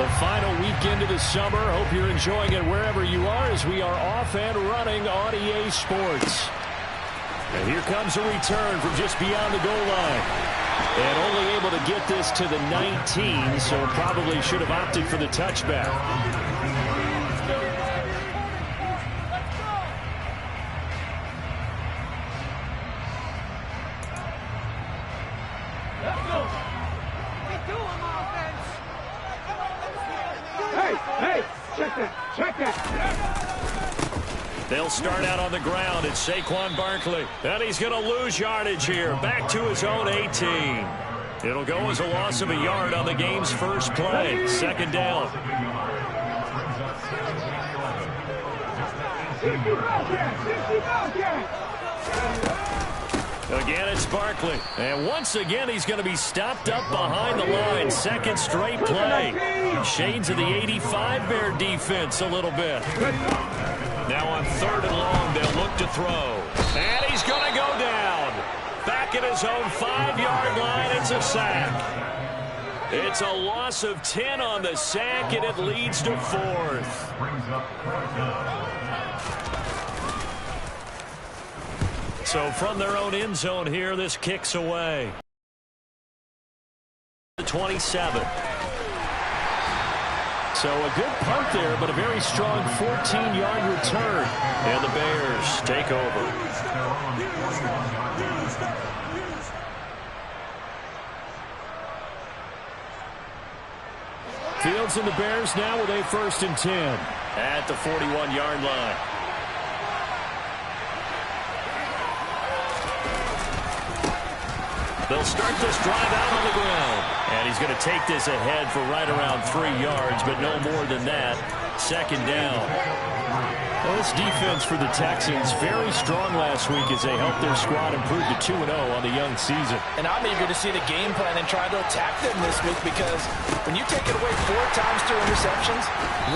The final weekend of the summer. Hope you're enjoying it wherever you are as we are off and running on EA Sports. And here comes a return from just beyond the goal line. And only able to get this to the 19, so probably should have opted for the touchback. They'll start out on the ground. It's Saquon Barkley. And he's going to lose yardage here. Back to his own 18. It'll go as a loss of a yard on the game's first play. Second down. Again, it's Barkley. And once again, he's going to be stopped up behind the line. Second straight play. Shades of the 85 Bear defense a little bit. Now on 3rd and long, they'll look to throw. And he's going to go down. Back at his own 5-yard line, it's a sack. It's a loss of 10 on the sack, and it leads to 4th. So from their own end zone here, this kicks away. The 27. So a good punt there, but a very strong 14-yard return. And the Bears take over. Fields and the Bears now with a 1st and 10 at the 41-yard line. They'll start this drive out on the ground. And he's going to take this ahead for right around 3 yards, but no more than that. Second down. Well, this defense for the Texans very strong last week as they helped their squad improve to 2-0 on the young season. And I'm eager to see the game plan and try to attack them this week, because when you take it away 4 times through interceptions,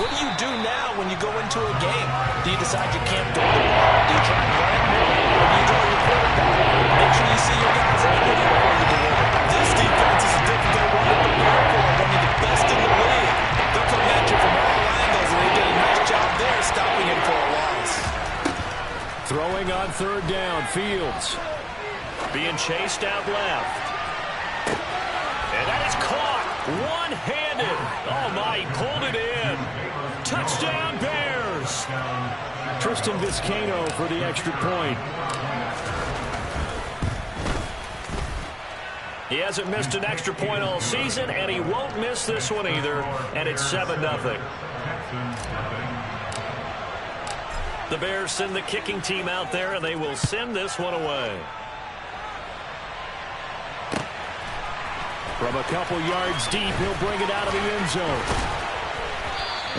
what do you do now when you go into a game? Do you decide you can't throw the ball? Do you try and run it more? Or do you throw your quarterback? Make sure you see your guys equity before you deliver. This defense is a difficult one to prepare for, one of the best in the league. They'll come at you from all angles, and they did a nice job there stopping him for a loss. Throwing on 3rd down, Fields. Being chased out left. And that is caught. One-handed. Oh, my, he pulled it in. Touchdown, Bears. Tristan Vizcaino for the extra point. He hasn't missed an extra point all season, and he won't miss this one either. And it's 7-0. The Bears send the kicking team out there, and they will send this one away. From a couple yards deep, he'll bring it out of the end zone.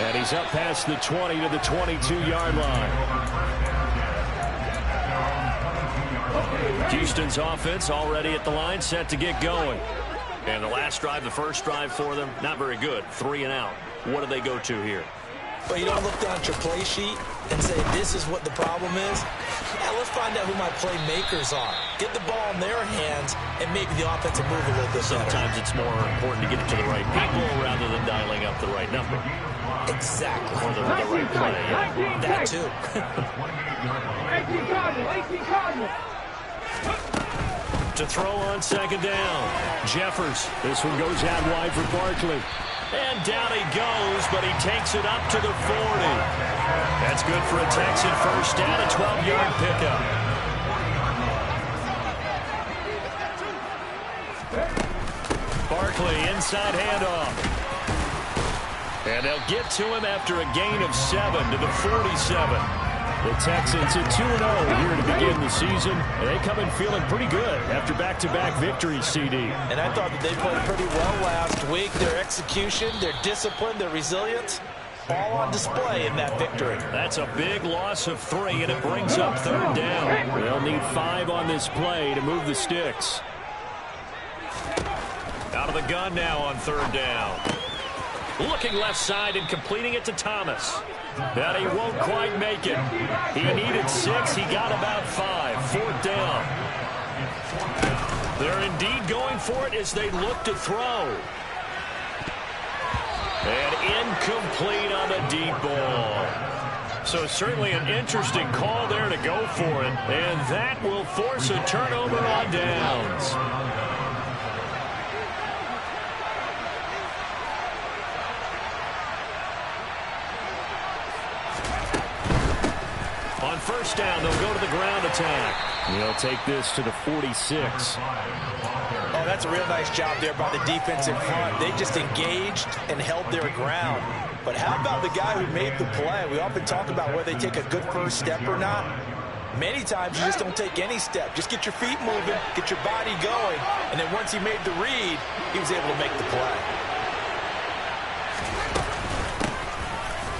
And he's up past the 20 to the 22-yard line. Houston's offense already at the line, set to get going. And the last drive, the first drive for them, not very good. 3 and out. What do they go to here? Well, you don't look down at your play sheet and say, this is what the problem is. Yeah, let's find out who my playmakers are. Get the ball in their hands, and maybe the offense will move a little bit better. Sometimes it's more important to get it to the right people rather than dialing up the right number. Exactly. Or the right play. Yeah. That, too. To throw on 2nd down. Jeffers. This one goes out wide for Barkley. And down he goes, but he takes it up to the 40. That's good for a Texan first down, a 12-yard pickup. Barkley, inside handoff. And they'll get to him after a gain of 7 to the 47. The Texans at 2-0 here to begin the season. And they come in feeling pretty good after back-to-back victories, CD. And I thought that they played pretty well last week. Their execution, their discipline, their resilience, all on display in that victory. That's a big loss of 3, and it brings up 3rd down. They'll need 5 on this play to move the sticks. Out of the gun now on 3rd down. Looking left side and completing it to Thomas. And he won't quite make it. He needed 6. He got about 5. 4th down. They're indeed going for it as they look to throw. And incomplete on the deep ball. So certainly an interesting call there to go for it. And that will force a turnover on downs. On first down, they'll go to the ground attack. They'll take this to the 46. Oh, that's a real nice job there by the defense in front. They just engaged and held their ground. But how about the guy who made the play? We often talk about whether they take a good first step or not. Many times you just don't take any step. Just get your feet moving, get your body going, and then once he made the read, he was able to make the play.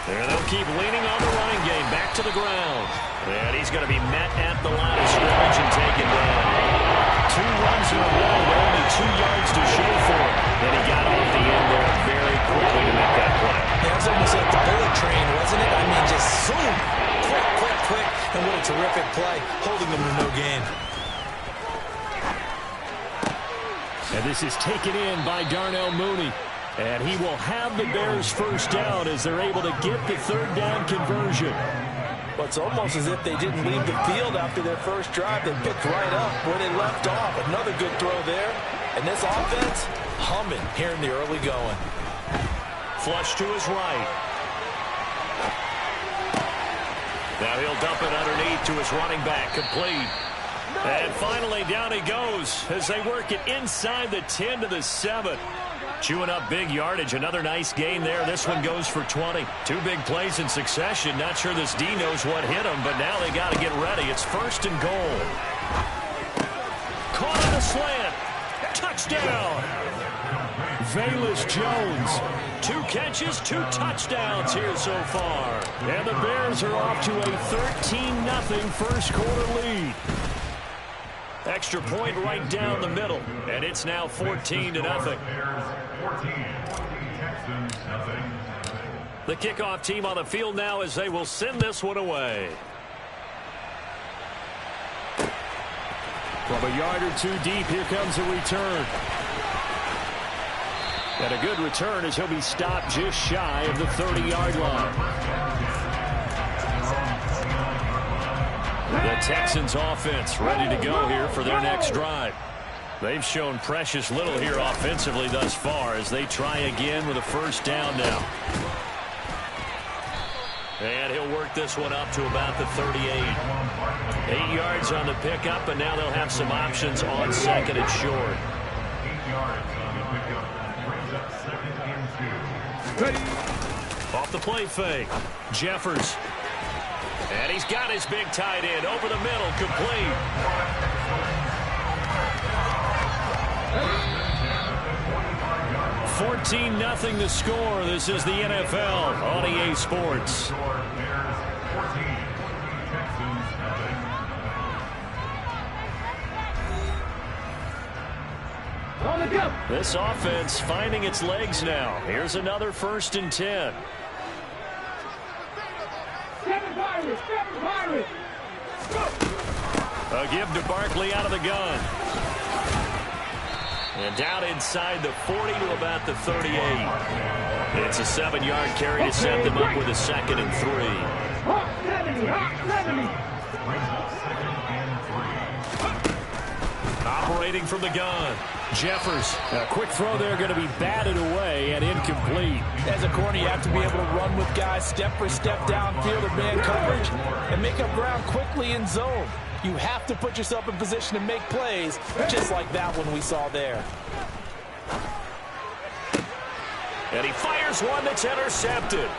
There, they'll keep leaning on the running game. Back to the ground. And he's going to be met at the line of scrimmage and taken down. 2 runs in a row, but only 2 yards to show for him. And he got off the end there very quickly to make that play. It was almost like the bullet train, wasn't it? I mean, just zoom. Quick, quick, quick. And what a terrific play, holding them to no gain. And this is taken in by Darnell Mooney. And he will have the Bears first down as they're able to get the 3rd down conversion. Well, it's almost as if they didn't leave the field after their first drive. They picked right up where they left off. Another good throw there. And this offense, humming here in the early going. Flush to his right. Now he'll dump it underneath to his running back. Complete. And finally down he goes as they work it inside the 10 to the 7. Chewing up big yardage. Another nice gain there. This one goes for 20. 2 big plays in succession. Not sure this D knows what hit him, but now they got to get ready. It's 1st and goal. Caught on a slant. Touchdown. Velus Jones. 2 catches, 2 touchdowns here so far. And the Bears are off to a 13-0 first quarter lead. Extra point right down the middle. And it's now 14-0. The kickoff team on the field now as they will send this one away. From a yard or 2 deep, here comes a return. And a good return as he'll be stopped just shy of the 30-yard line. The Texans offense ready to go here for their next drive. They've shown precious little here offensively thus far as they try again with a first down now. And he'll work this one up to about the 38. 8 yards on the pickup, and now they'll have some options on 2nd and short. Off the play fake. Jeffers. And he's got his big tight end over the middle, complete. $14-0 the score. This is the NFL on EA Sports. This offense finding its legs now. Here's another 1st and 10. A give to Barkley out of the gun. And down inside the 40 to about the 38. It's a 7-yard carry to set them up with a 2nd and 3. Operating from the gun. Jeffers. A quick throw there going to be batted away and incomplete. As a corner, you have to be able to run with guys step for step downfield or man coverage and make up ground quickly in zone. You have to put yourself in position to make plays, just like that one we saw there. And he fires one that's intercepted.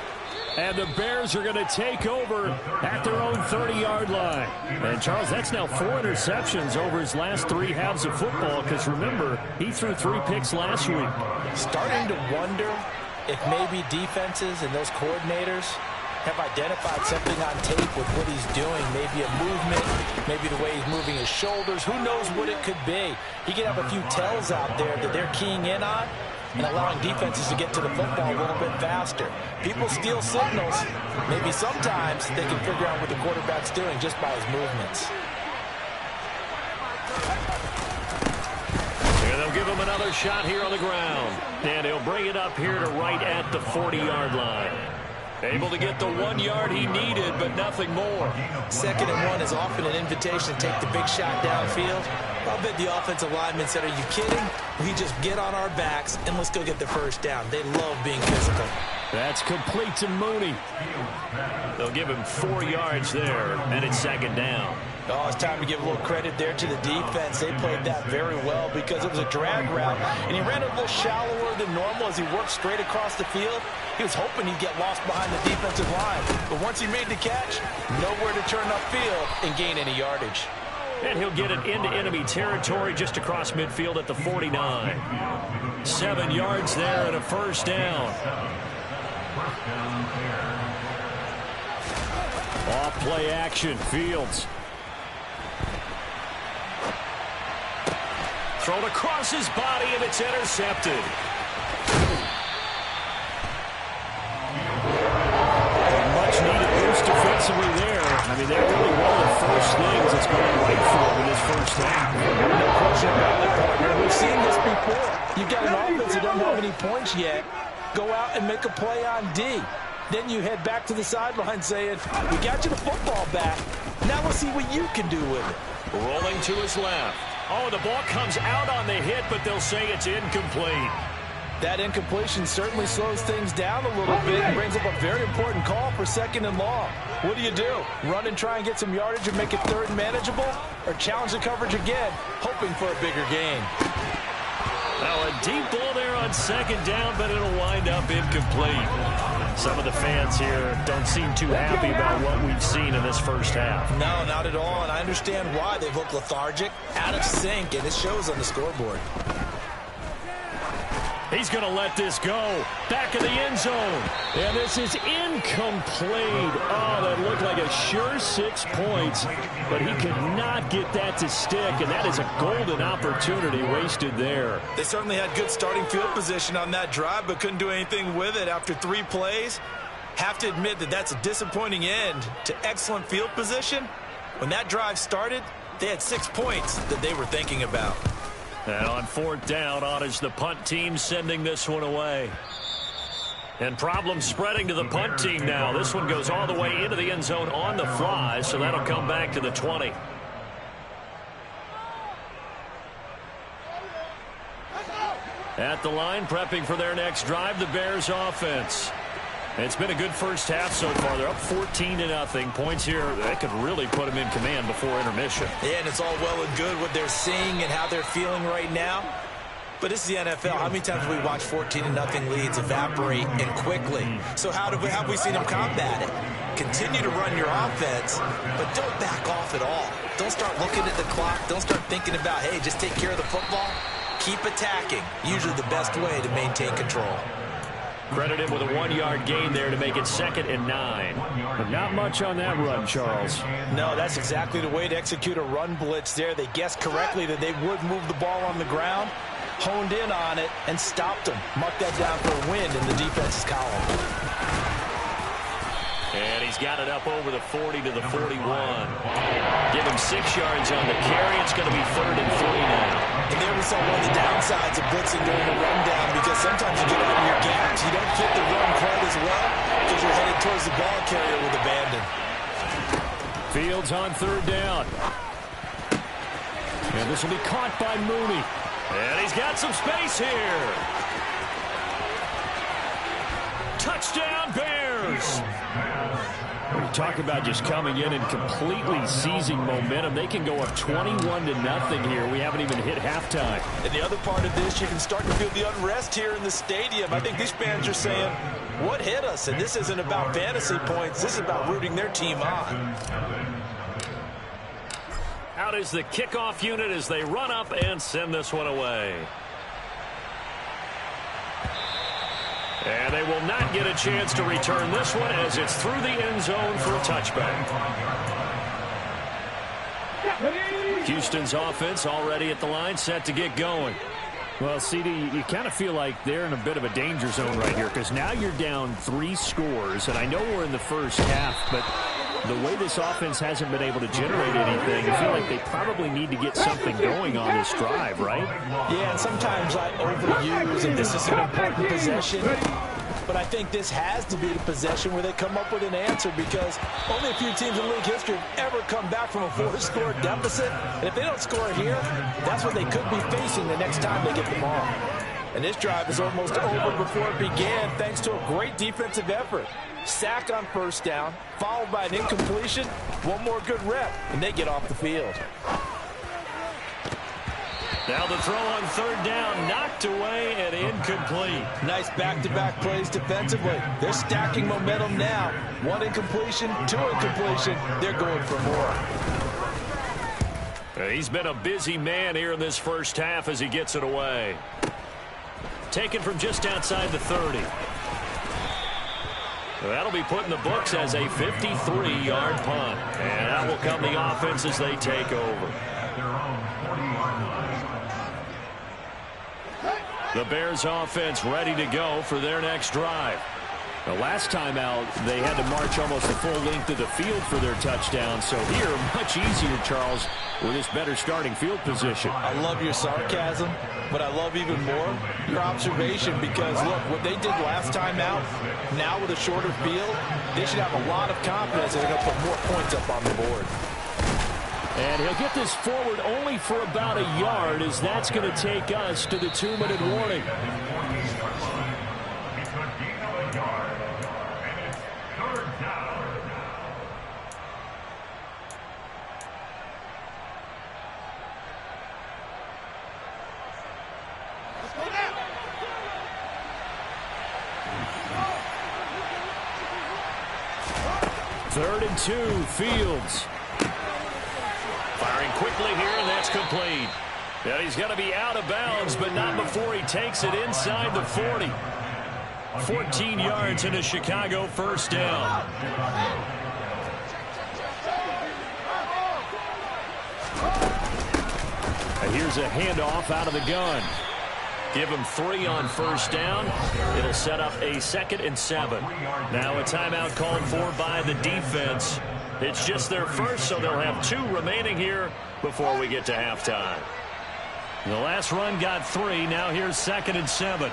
And the Bears are going to take over at their own 30-yard line. And, Charles, that's now 4 interceptions over his last 3 halves of football because, remember, he threw 3 picks last week. Starting to wonder if maybe defenses and those coordinators have identified something on tape with what he's doing. Maybe a movement, maybe the way he's moving his shoulders. Who knows what it could be? He could have a few tells out there that they're keying in on and allowing defenses to get to the football a little bit faster. People steal signals. Maybe sometimes they can figure out what the quarterback's doing just by his movements. Here they'll They'll give him another shot here on the ground. And he'll bring it up here to right at the 40-yard line. Able to get the 1 yard he needed, but nothing more. 2nd and 1 is often an invitation to take the big shot downfield. I bet the offensive linemen said, are you kidding? We just get on our backs and let's go get the first down. They love being physical. That's complete to Mooney. They'll give him 4 yards there, and it's 2nd down. Oh, it's time to give a little credit there to the defense. They played that very well because it was a drag route, and he ran a little shallower than normal as he worked straight across the field. He was hoping he'd get lost behind the defensive line, but once he made the catch, nowhere to turn upfield and gain any yardage. And he'll get it into enemy territory just across midfield at the 49. 7 yards there and a first down. Off play action, Fields. Thrown across his body, and it's intercepted. Much needed boost defensively there. I mean, they're really one of the first things that's going right for him in this first half. No question about it, partner. We've seen this before. You've got an offense that doesn't have any points yet. Go out and make a play on D. Then you head back to the sideline saying, we got you the football back. Now we'll see what you can do with it. Rolling to his left. Oh, the ball comes out on the hit, but they'll say it's incomplete. That incompletion certainly slows things down a little bit and brings up a very important call for 2nd and long. What do? Run and try and get some yardage and make it 3rd and manageable? Or challenge the coverage again, hoping for a bigger gain? Now a deep ball there on 2nd down, but it'll wind up incomplete. Some of the fans here don't seem too happy about what we've seen in this first half. No, not at all, and I understand why. They've looked lethargic, out of sync, and it shows on the scoreboard. He's going to let this go. Back of the end zone. And this is incomplete. Oh, that looked like a sure 6 points, but he could not get that to stick, and that is a golden opportunity wasted there. They certainly had good starting field position on that drive, but couldn't do anything with it after 3 plays. Have to admit that that's a disappointing end to excellent field position. When that drive started, they had 6 points that they were thinking about. And on 4th down, on is the punt team sending this one away. And problems spreading to the punt team now. This one goes all the way into the end zone on the fly, so that'll come back to the 20. At the line, prepping for their next drive, the Bears offense. It's been a good first half so far. They're up 14-0. Points here, that could really put them in command before intermission. Yeah, and it's all well and good what they're seeing and how they're feeling right now. But this is the NFL. How many times have we watched 14-0 leads evaporate and quickly? So how have we seen them combat it? Continue to run your offense, but don't back off at all. Don't start looking at the clock. Don't start thinking about, hey, just take care of the football. Keep attacking. Usually the best way to maintain control. Credit him with a 1 yard gain there to make it 2nd and 9. But not much on that run, Charles. No, that's exactly the way to execute a run blitz there. They guessed correctly that they would move the ball on the ground, honed in on it, and stopped them. Marked that down for a win in the defense's column. And he's got it up over the 40 to the 41. Give him 6 yards on the carry. It's going to be 3rd and 3 now. And there we saw one of the downsides of blitzing during the rundown, because sometimes you get out of your gaps. You don't fit the run quite as well because you're headed towards the ball carrier with abandon. Fields on 3rd down. And this will be caught by Mooney. And he's got some space here. Touchdown, Bears! When you talk about just coming in and completely seizing momentum, they can go up 21-0 here. We haven't even hit halftime. And the other part of this, you can start to feel the unrest here in the stadium. I think these fans are saying, what hit us? And this isn't about fantasy points. This is about rooting their team on. Out is the kickoff unit as they run up and send this one away. And they will not get a chance to return this one as it's through the end zone for a touchback. Houston's offense already at the line, set to get going. Well, CD, you kind of feel like they're in a bit of a danger zone right here because now you're down 3 scores, and I know we're in the first half, but the way this offense hasn't been able to generate anything, I feel like they probably need to get something going on this drive, right? Yeah, and sometimes I overuse, and this is an important possession. But I think this has to be the possession where they come up with an answer, because only a few teams in league history have ever come back from a 4-score deficit. And if they don't score here, that's what they could be facing the next time they get the ball. And this drive is almost over before it began, thanks to a great defensive effort. Sack on first down, followed by an incompletion, one more good rep, and they get off the field. Now the throw on third down, knocked away and incomplete. Nice back-to-back plays defensively. They're stacking momentum now. One incompletion, two incompletion. They're going for more. He's been a busy man here in this first half as he gets it away. Taken from just outside the 30. That'll be put in the books as a 53-yard punt. And that will come the offense as they take over. The Bears offense ready to go for their next drive. The last time out, they had to march almost the full length of the field for their touchdown. So here, much easier, Charles, with this better starting field position. I love your sarcasm, but I love even more your observation, because, look, what they did last time out, now with a shorter field, they should have a lot of confidence that they're going to put more points up on the board. And he'll get this forward only for about a yard, as that's going to take us to the 2-minute warning. Third and 2, Fields. Firing quickly here, and that's complete. And he's going to be out of bounds, but not before he takes it inside the 40. 14 yards and a Chicago first down. And here's a handoff out of the gun. Give him 3 on first down. It'll set up a 2nd and 7. Now a timeout called for by the defense. It's just their first, so they'll have 2 remaining here before we get to halftime. The last run got 3. Now here's 2nd and 7.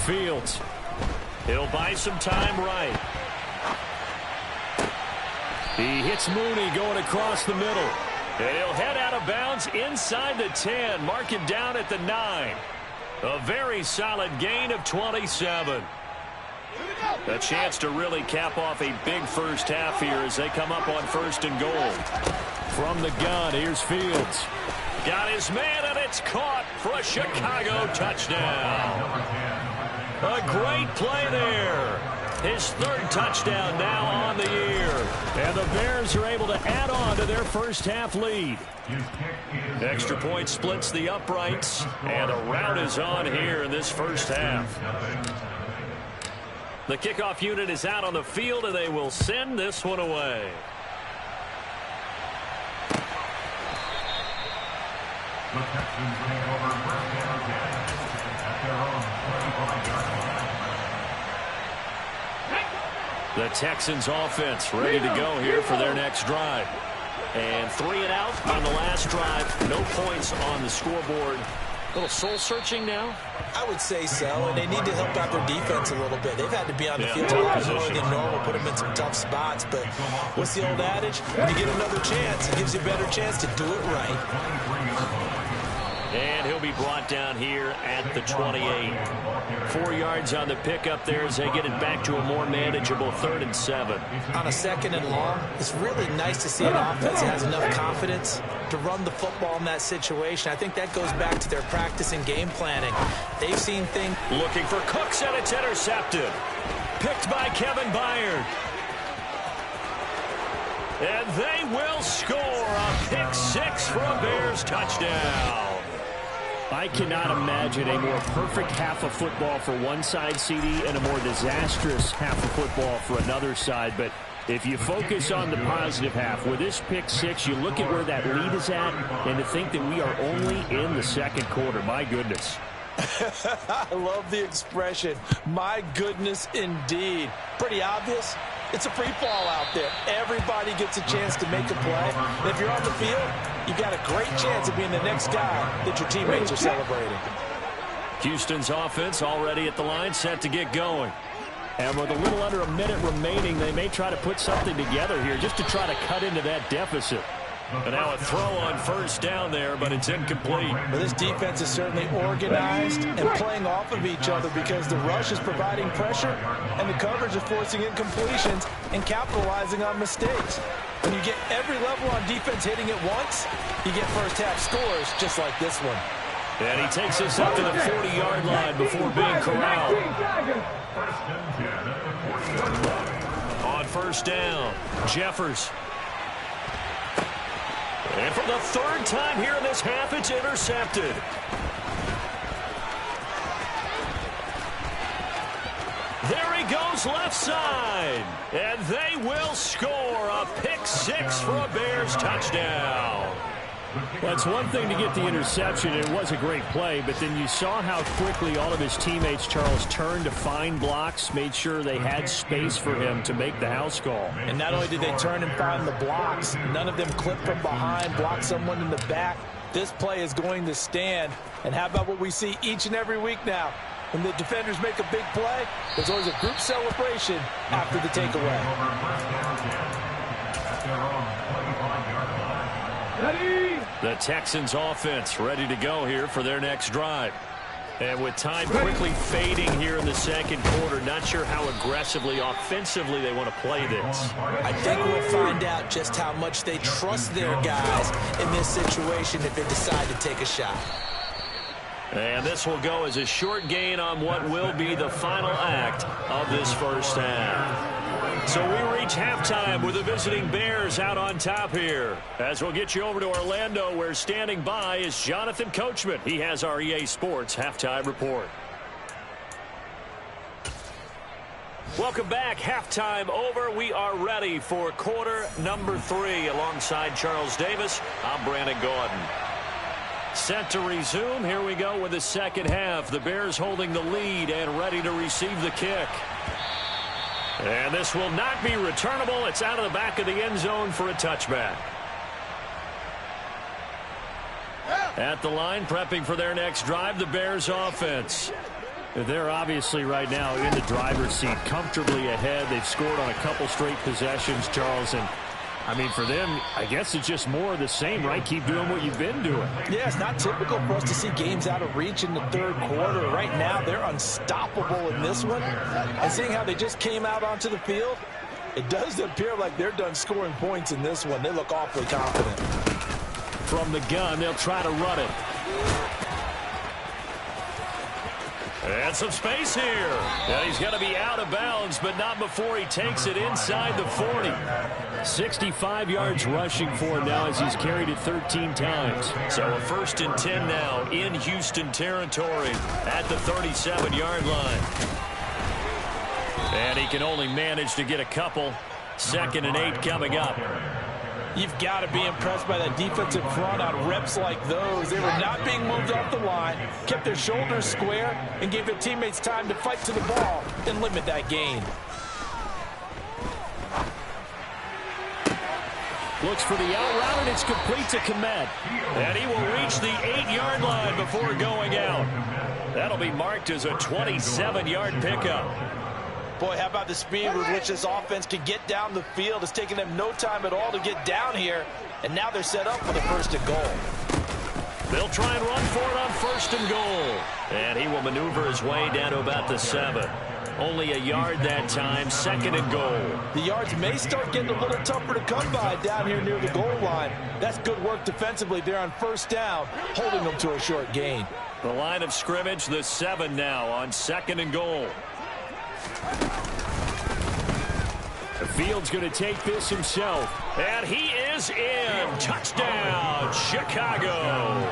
Fields. He'll buy some time right. He hits Mooney going across the middle. And he'll head out of bounds inside the 10. Mark him down at the 9. A very solid gain of 27. A chance to really cap off a big first half here as they come up on 1st and goal. From the gun, here's Fields. Got his man, and it's caught for a Chicago touchdown. A great play there. His 3rd touchdown now on the year. And the Bears are able to add on to their first half lead. Extra point splits the uprights, and a rout is on here in this first half. The kickoff unit is out on the field, and they will send this one away. The Texans bring over first down at their own 25-yard line. The Texans offense ready to go here for their next drive. And 3 and out on the last drive. No points on the scoreboard. A little soul-searching now? I would say so, and they need to help out their defense a little bit. They've had to be on the field a lot more than normal, put them in some tough spots. But what's the old adage? When you get another chance, it gives you a better chance to do it right. And he'll be brought down here at the 28. 4 yards on the pickup there as they get it back to a more manageable 3rd and 7. On a 2nd and long, it's really nice to see an offense that has enough confidence to run the football in that situation. I think that goes back to their practice and game planning. They've seen things. Looking for Cooks, and it's intercepted. Picked by Kevin Byard. And they will score a pick 6 for a Bears touchdown. I cannot imagine a more perfect half of football for one side, CD, and a more disastrous half of football for another side. But if you focus on the positive half, with this pick 6, you look at where that lead is at, and to think that we are only in the 2nd quarter. My goodness. I love the expression. My goodness, indeed. Pretty obvious. It's a free fall out there. Everybody gets a chance to make a play. And if you're on the field, you've got a great chance of being the next guy that your teammates are celebrating. Houston's offense already at the line, set to get going. And with a little under a minute remaining, they may try to put something together here just to try to cut into that deficit. And now a throw on first down there, but it's incomplete. Well, this defense is certainly organized and playing off of each other because the rush is providing pressure and the coverage is forcing incompletions and capitalizing on mistakes. When you get every level on defense hitting at once, you get first-half scores just like this one. And he takes us up to the 40-yard line before being corralled. On first down, Jeffers. And for the third time here in this half, it's intercepted. There he goes left side. And they will score a pick six for a Bears touchdown. Well, it's one thing to get the interception, and it was a great play, but then you saw how quickly all of his teammates, Charles, turned to find blocks, made sure they had space for him to make the house call. And not only did they turn and find the blocks, none of them clipped from behind, blocked someone in the back. This play is going to stand. And how about what we see each and every week now? When the defenders make a big play, there's always a group celebration after the takeaway. The Texans offense ready to go here for their next drive. And with time quickly fading here in the second quarter, not sure how aggressively, offensively they want to play this. I think we'll find out just how much they trust their guys in this situation if they decide to take a shot. And this will go as a short gain on what will be the final act of this first half. So we reach halftime with the visiting Bears out on top here. As we'll get you over to Orlando, where standing by is Jonathan Coachman. He has our EA Sports halftime report. Welcome back. Halftime over. We are ready for quarter number 3. Alongside Charles Davis, I'm Brandon Gordon. Set to resume. Here we go with the second half. The Bears holding the lead and ready to receive the kick. And this will not be returnable. It's out of the back of the end zone for a touchback. At the line, prepping for their next drive, the Bears offense. They're obviously right now in the driver's seat, comfortably ahead. They've scored on a couple straight possessions, Charles, and I mean, for them, I guess it's just more of the same, right? Keep doing what you've been doing. Yeah, it's not typical for us to see games out of reach in the third quarter. Right now, they're unstoppable in this one. And seeing how they just came out onto the field, it does appear like they're done scoring points in this one. They look awfully confident. From the gun, they'll try to run it. And some space here. And he's going to be out of bounds, but not before he takes it inside the 40. 65 yards rushing for him now as he's carried it 13 times. So a 1st and 10 now in Houston territory at the 37-yard line. And he can only manage to get a couple. 2nd and 8 coming up. You've got to be impressed by that defensive front on reps like those. They were not being moved off the line, kept their shoulders square, and gave their teammates time to fight to the ball and limit that gain. Looks for the out route, and it's complete to Komet. And he will reach the 8-yard line before going out. That'll be marked as a 27-yard pickup. Boy, how about the speed with which this offense can get down the field? It's taken them no time at all to get down here, and now they're set up for the 1st and goal. They'll try and run for it on 1st and goal. And he will maneuver his way down to about the 7. Only a yard that time, 2nd and goal. The yards may start getting a little tougher to come by down here near the goal line. That's good work defensively there on 1st down, holding them to a short gain. The line of scrimmage, the 7 now on 2nd and goal. Fields going to take this himself. And he is in. Touchdown, Chicago.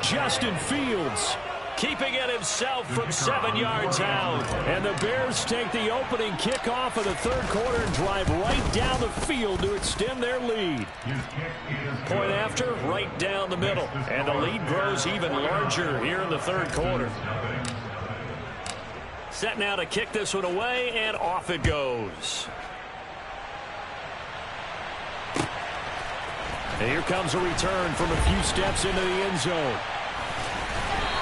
Justin Fields keeping it himself from 7 yards out. And the Bears take the opening kickoff of the third quarter and drive right down the field to extend their lead. Point after, right down the middle. And the lead grows even larger here in the third quarter. Set now to kick this one away, and off it goes. And here comes a return from a few steps into the end zone.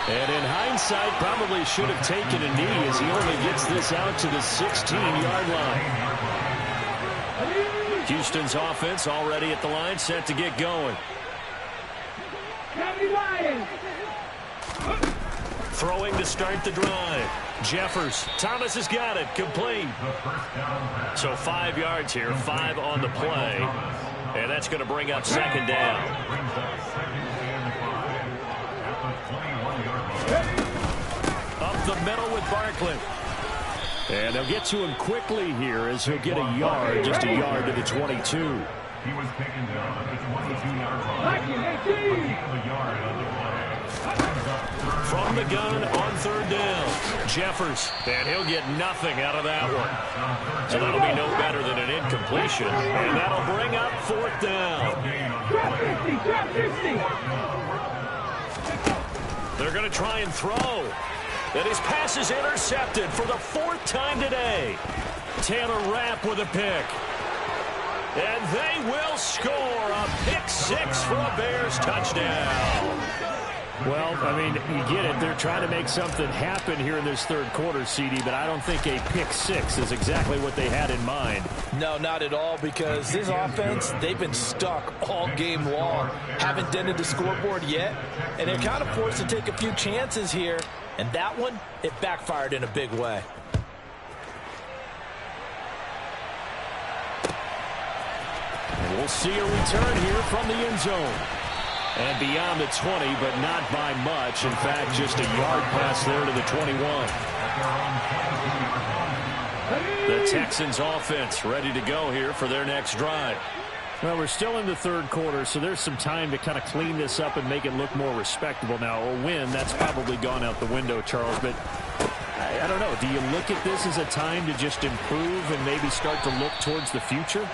And in hindsight, probably should have taken a knee as he only gets this out to the 16-yard line. Houston's offense already at the line, set to get going. Throwing to start the drive. Jeffers. Thomas has got it. Complete. So 5 yards here, 5 on the play. And that's going to bring up second down. Up the middle with Barkley. And they'll get to him quickly here as he'll get a yard, just a yard to the 22. He was taken down at the 22-yard line. A yard on the play. From the gun on third down. Jeffers. And he'll get nothing out of that one. So that'll be no better than an incompletion. And that'll bring up fourth down. They're going to try and throw. And his pass is intercepted for the 4th time today. Taylor Rapp with a pick. And they will score a pick 6 for a Bears touchdown. Well, I mean, you get it. They're trying to make something happen here in this third quarter, CD, but I don't think a pick 6 is exactly what they had in mind. No, not at all, because this offense, they've been stuck all game long. Haven't dented the scoreboard yet, and they're kind of forced to take a few chances here. And that one, it backfired in a big way. And we'll see a return here from the end zone. And beyond the 20, but not by much. In fact, just a yard pass there to the 21. The Texans offense ready to go here for their next drive. Well, we're still in the third quarter, so there's some time to kind of clean this up and make it look more respectable. Now, a win, that's probably gone out the window, Charles, but I don't know. Do you look at this as a time to just improve and maybe start to look towards the future?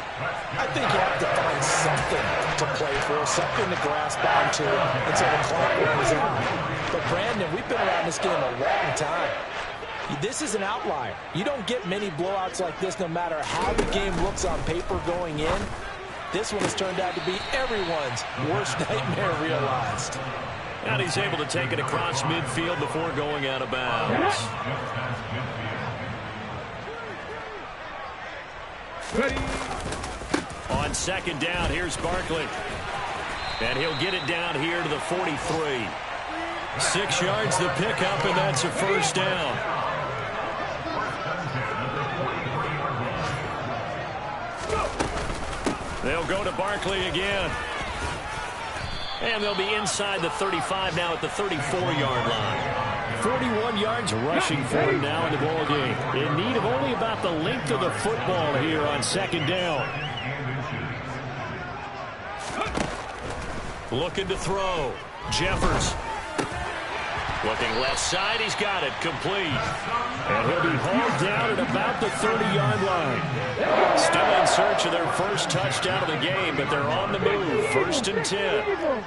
I think you have to find something to play for, something to grasp onto until the clock runs out. But, Brandon, we've been around this game a long time. This is an outlier. You don't get many blowouts like this no matter how the game looks on paper going in. This one has turned out to be everyone's worst nightmare realized. And he's able to take it across midfield before going out of bounds. On second down, here's Barkley. And he'll get it down here to the 43. 6 yards the pickup, and that's a first down. They'll go to Barkley again. And they'll be inside the 35 now at the 34-yard line. 41 yards rushing for him now in the ball game. In need of only about the length of the football here on second down. Looking to throw. Jeffers. Looking left side. He's got it. Complete. And he'll be hauled down at about the 30-yard line. Still in search of their first touchdown of the game, but they're on the move. 1st and 10.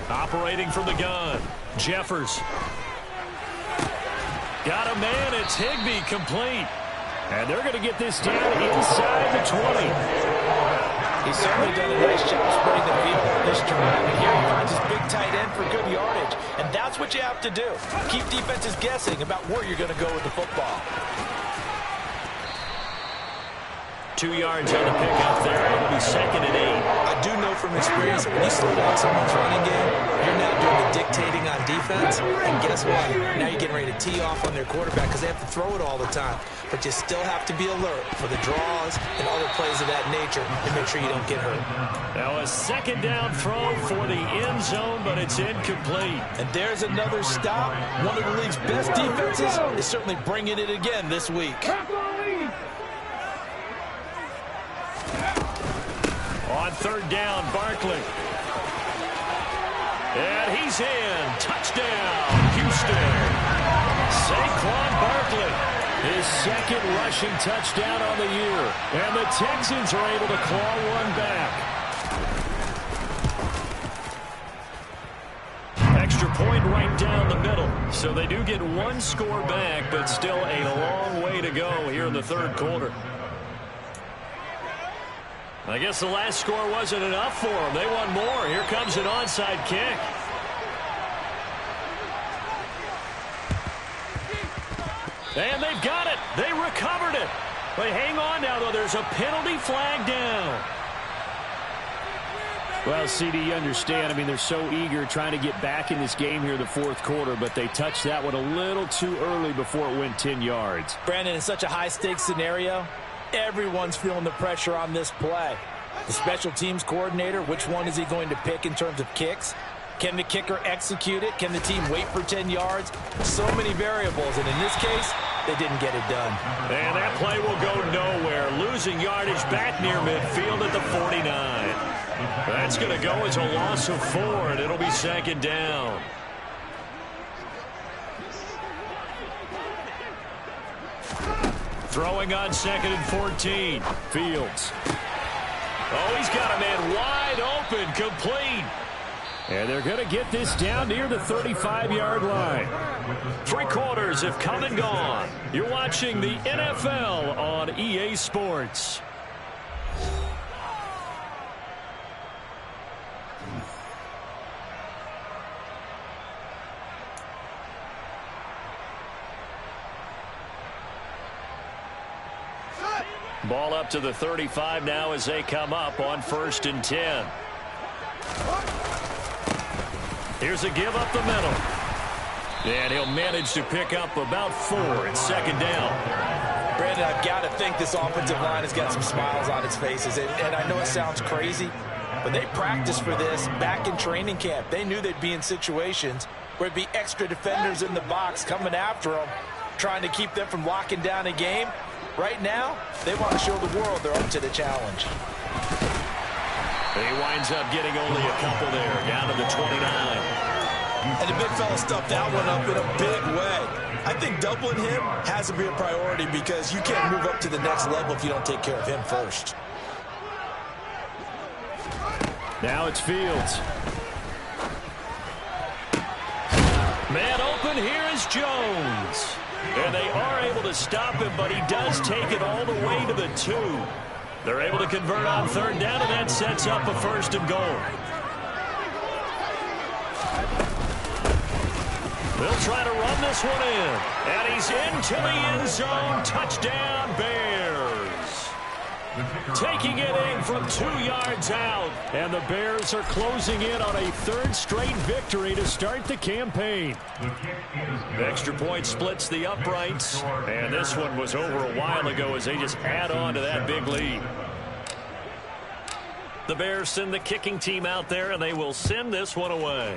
Operating from the gun. Jeffers. Got a man. It's Higbee. Complete. And they're going to get this down inside the 20. He's certainly done a nice job spreading the field on this drive. And here he finds his big tight end for good yardage. And that's what you have to do. Keep defenses guessing about where you're going to go with the football. 2 yards on the pickup there. It'll be 2nd and 8. I do know from experience, when you slow down someone's running game, you're now doing the dictating on defense. And guess what? Now you're getting ready to tee off on their quarterback because they have to throw it all the time. But you still have to be alert for the draws and other plays of that nature and make sure you don't get hurt. Now a second down throw for the end zone, but it's incomplete. And there's another stop. One of the league's best defenses is certainly bringing it again this week. On third down, Barkley. And he's in. Touchdown, Houston. Saquon Barkley, his second rushing touchdown on the year. And the Texans are able to claw one back. Extra point right down the middle. So they do get one score back, but still a long way to go here in the third quarter. I guess the last score wasn't enough for them. They want more. Here comes an onside kick. And they've got it. They recovered it. But hang on now, though. There's a penalty flag down. Well, CD, you understand. I mean, they're so eager trying to get back in this game here in the fourth quarter, but they touched that one a little too early before it went 10 yards. Brandon, in such a high-stakes scenario, everyone's feeling the pressure on this play. The special teams coordinator, which one is he going to pick in terms of kicks? Can the kicker execute it? Can the team wait for 10 yards? So many variables, and in this case, they didn't get it done. And that play will go nowhere. Losing yardage back near midfield at the 49. That's going to go as a loss of 4, and it'll be second down. Throwing on second and 14. Fields. Oh, he's got a man wide open, complete. And they're going to get this down near the 35-yard line. 3 quarters have come and gone. You're watching the NFL on EA Sports. Ball up to the 35 now as they come up on 1st and 10. Here's a give up the middle. And he'll manage to pick up about 4 at second down. Brandon, I've got to think this offensive line has got some smiles on its faces. And I know it sounds crazy, but they practiced for this back in training camp. They knew they'd be in situations where it'd be extra defenders in the box coming after them, trying to keep them from locking down a game. Right now, they want to show the world they're up to the challenge. He winds up getting only a couple there, down to the 29. And the big fella stuffed that one up in a big way. I think doubling him has to be a priority because you can't move up to the next level if you don't take care of him first. Now it's Fields. Man open, here is Jones. And they are able to stop him, but he does take it all the way to the 2. They're able to convert on third down, and that sets up a 1st and goal. They'll try to run this one in. And he's into the end zone. Touchdown, Bears. Taking it in from 2 yards out. And the Bears are closing in on a 3rd straight victory to start the campaign. Extra point splits the uprights. And this one was over a while ago as they just add on to that big lead. The Bears send the kicking team out there, and they will send this one away.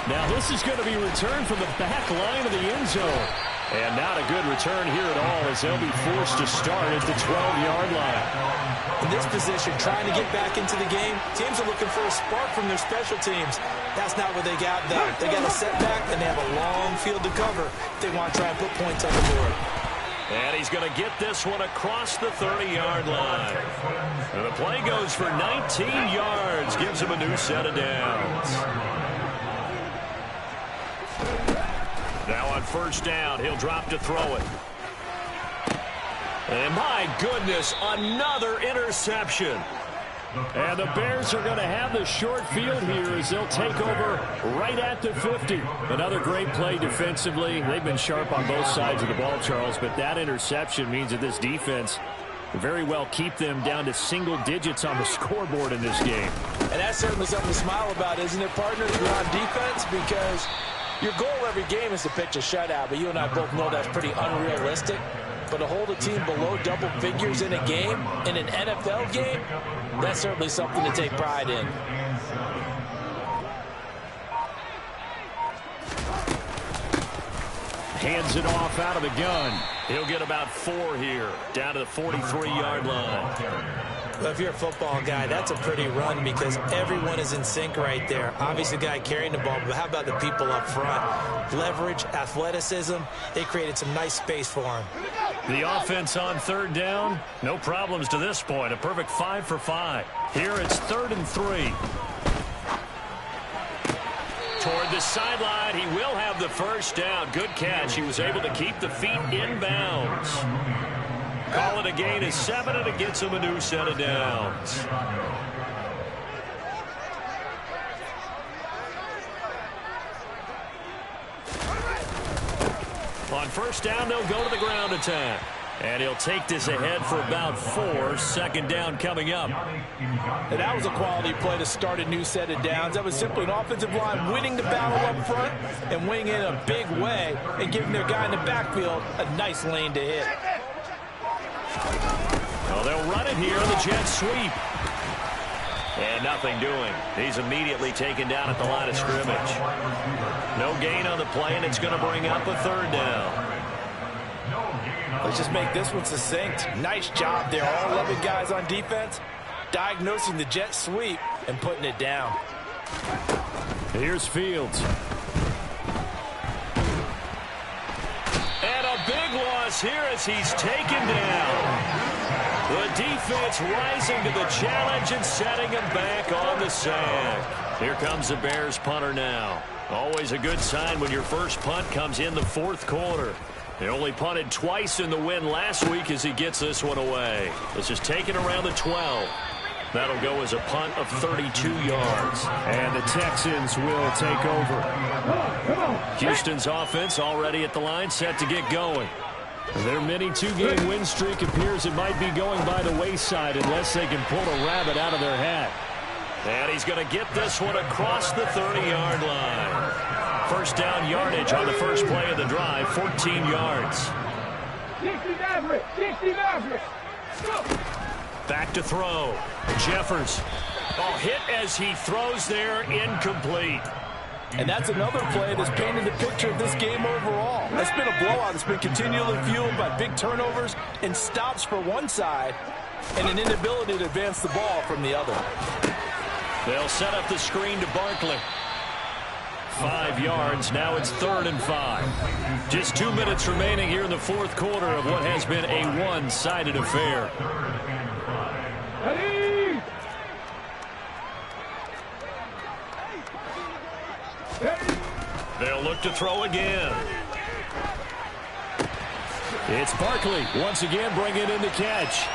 Now this is going to be returned from the back line of the end zone. And not a good return here at all as they'll be forced to start at the 12-yard line. In this position, trying to get back into the game, teams are looking for a spark from their special teams. That's not what they got, though. They got a setback, and they have a long field to cover if they want to try and put points on the board. And he's going to get this one across the 30-yard line. And the play goes for 19 yards, gives him a new set of downs. Now on 1st down, he'll drop to throw it. And my goodness, another interception. And the Bears are going to have the short field here as they'll take over right at the 50. Another great play defensively. They've been sharp on both sides of the ball, Charles, but that interception means that this defense will very well keep them down to single digits on the scoreboard in this game. And that's certainly something to smile about, isn't it, partner, if you're on defense? Because your goal every game is to pitch a shutout, but you and I both know that's pretty unrealistic. But to hold a team below double figures in a game, in an NFL game, that's certainly something to take pride in. hands it off out of the gun. He'll get about 4 here, down to the 43-yard line. Well, if you're a football guy, that's a pretty run because everyone is in sync right there. Obviously, the guy carrying the ball, but how about the people up front? Leverage, athleticism, they created some nice space for him. The offense on 3rd down, no problems to this point. A perfect 5 for 5. Here it's 3rd and 3. Toward the sideline, he will have the first down. Good catch. He was able to keep the feet in bounds. Call it a gain of 7, and it gets him a new set of downs. On 1st down, they'll go to the ground attack. And he'll take this ahead for about 4. 2nd down coming up. And that was a quality play to start a new set of downs. That was simply an offensive line winning the battle up front and winning it in a big way and giving their guy in the backfield a nice lane to hit. Well, they'll run it here on the jet sweep. And nothing doing. He's immediately taken down at the line of scrimmage. No gain on the play, and it's going to bring up a 3rd down. Let's just make this one succinct. Nice job there. All 11 guys on defense diagnosing the jet sweep and putting it down. Here's Fields. And a big loss here as he's taken down. The defense rising to the challenge and setting him back on the sack. Here comes the Bears punter now. Always a good sign when your first punt comes in the 4th quarter. They only punted twice in the win last week as he gets this one away. This is taken around the 12. That'll go as a punt of 32 yards. And the Texans will take over. Houston's offense already at the line, set to get going. Their mini 2-game win streak appears it might be going by the wayside unless they can pull a rabbit out of their hat. And he's going to get this one across the 30-yard line. 1st down yardage on the first play of the drive, 14 yards. Back to throw. Jeffers. Oh, hit as he throws there, incomplete. And that's another play that's painted the picture of this game overall. It's been a blowout. It's been continually fueled by big turnovers and stops for one side and an inability to advance the ball from the other. They'll set up the screen to Barkley. 5 yards. Now it's 3rd and 5. Just 2 minutes remaining here in the 4th quarter of what has been a one-sided affair. They'll look to throw again. It's Barkley once again bringing in the catch.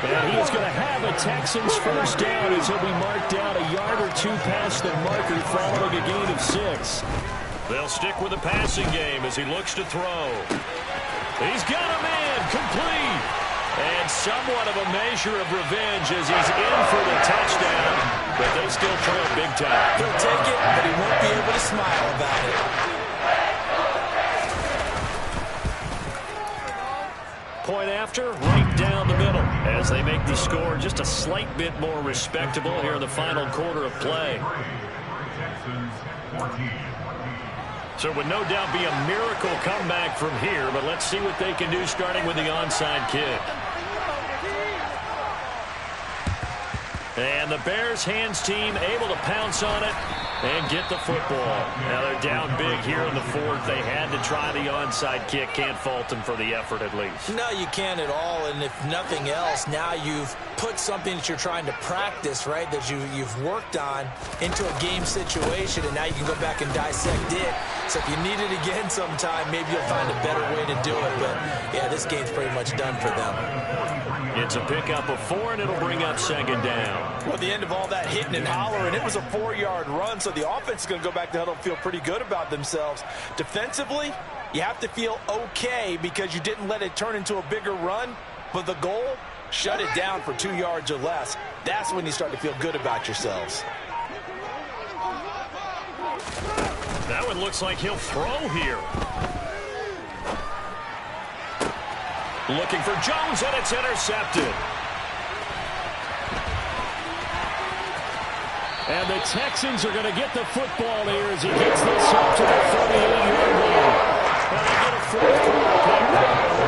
And he is going to have a Texans first down as he'll be marked down a yard or 2 past the marker following a gain of 6. They'll stick with the passing game as he looks to throw. He's got a man complete. And somewhat of a measure of revenge as he's in for the touchdown. But they still trail big time. He'll take it, but he won't be able to smile about it. Point after, right down the middle as they make the score just a slight bit more respectable here in the final quarter of play. So it would no doubt be a miracle comeback from here, but let's see what they can do starting with the onside kick. And the Bears hands team able to pounce on it and get the football. Now they're down big here in the 4th. They had to try the onside kick. Can't fault them for the effort at least. No, you can't at all. And if nothing else, now you've put something that you're trying to practice, right, that you've worked on into a game situation, and now you can go back and dissect it. So if you need it again sometime, maybe you'll find a better way to do it. But, yeah, this game's pretty much done for them. It's a pickup of 4, and it'll bring up 2nd down. Well, at the end of all that hitting and hollering, it was a 4-yard run, so the offense is going to go back to huddle and feel pretty good about themselves. Defensively, you have to feel okay because you didn't let it turn into a bigger run, but the goal, shut it down for 2 yards or less. That's when you start to feel good about yourselves. That one looks like he'll throw here. Looking for Jones, and it's intercepted. And the Texans are going to get the football here as he gets this up to the 38-yard line. Well, they get a fourth quarter pick.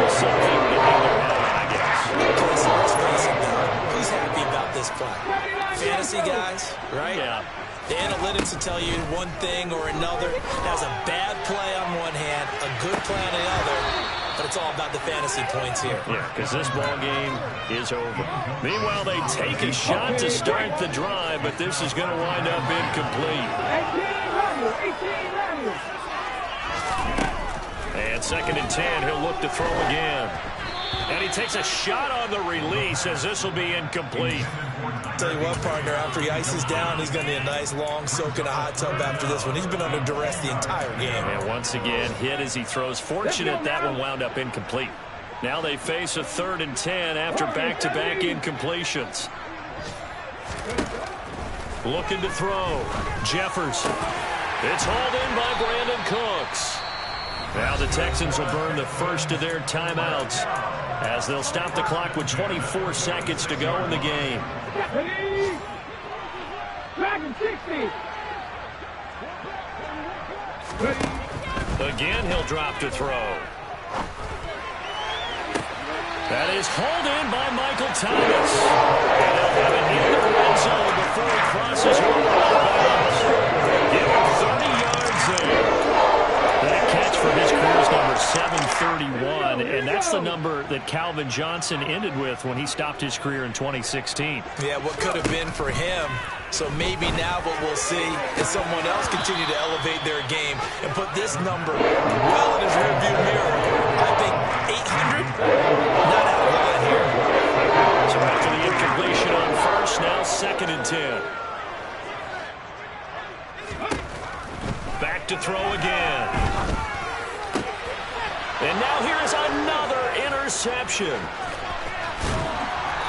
Something to hang their hat on, I guess. Okay, so let's face it now. Who's happy about this play? Fantasy guys, right? Yeah. The analytics will tell you one thing or another. Has a bad play on one hand, a good play on the other, but it's all about the fantasy points here. Yeah, because this ball game is over. Meanwhile, they take a shot to start the drive, but this is going to wind up incomplete. And 2nd and 10, he'll look to throw again. And he takes a shot on the release as this will be incomplete. Tell you what, partner, after he ices down, he's going to need a nice long soak in a hot tub after this one. He's been under duress the entire game. And once again, hit as he throws. Fortunate that one wound up incomplete. Now they face a 3rd and 10 after back-to-back incompletions. Looking to throw. Jefferson. It's hauled in by Brandon Cooks. Now the Texans will burn the first of their timeouts as they'll stop the clock with 24 seconds to go in the game. Again, he'll drop to throw. That is hauled in by Michael Thomas. And they'll have it in the red zone before he crosses over out of bounds. Give him 30 yards there. That catch for his career is number 731, and that's the number that Calvin Johnson ended with when he stopped his career in 2016. Yeah, what could have been for him. So maybe now what we'll see is someone else continue to elevate their game and put this number well in his rearview mirror. I think 800, not out of line here. So after the incompletion on first, now 2nd and 10. Back to throw again. And now here is another interception.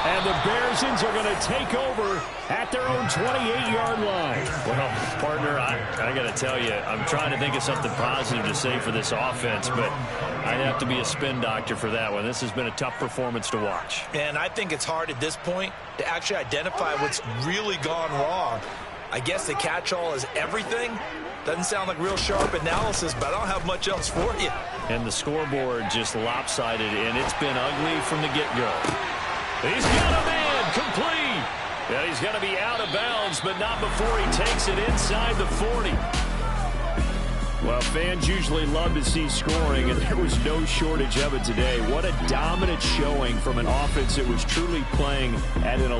And the Bearsons are going to take over at their own 28-yard line. Well, partner, I got to tell you, I'm trying to think of something positive to say for this offense, but I'd have to be a spin doctor for that one. This has been a tough performance to watch. And I think it's hard at this point to actually identify what's really gone wrong. I guess the catch-all is everything. Doesn't sound like real sharp analysis, but I don't have much else for you. And the scoreboard just lopsided, and it's been ugly from the get-go. He's got a man complete. Yeah, he's going to be out of bounds, but not before he takes it inside the 40. Well, fans usually love to see scoring, and there was no shortage of it today. What a dominant showing from an offense that was truly playing at an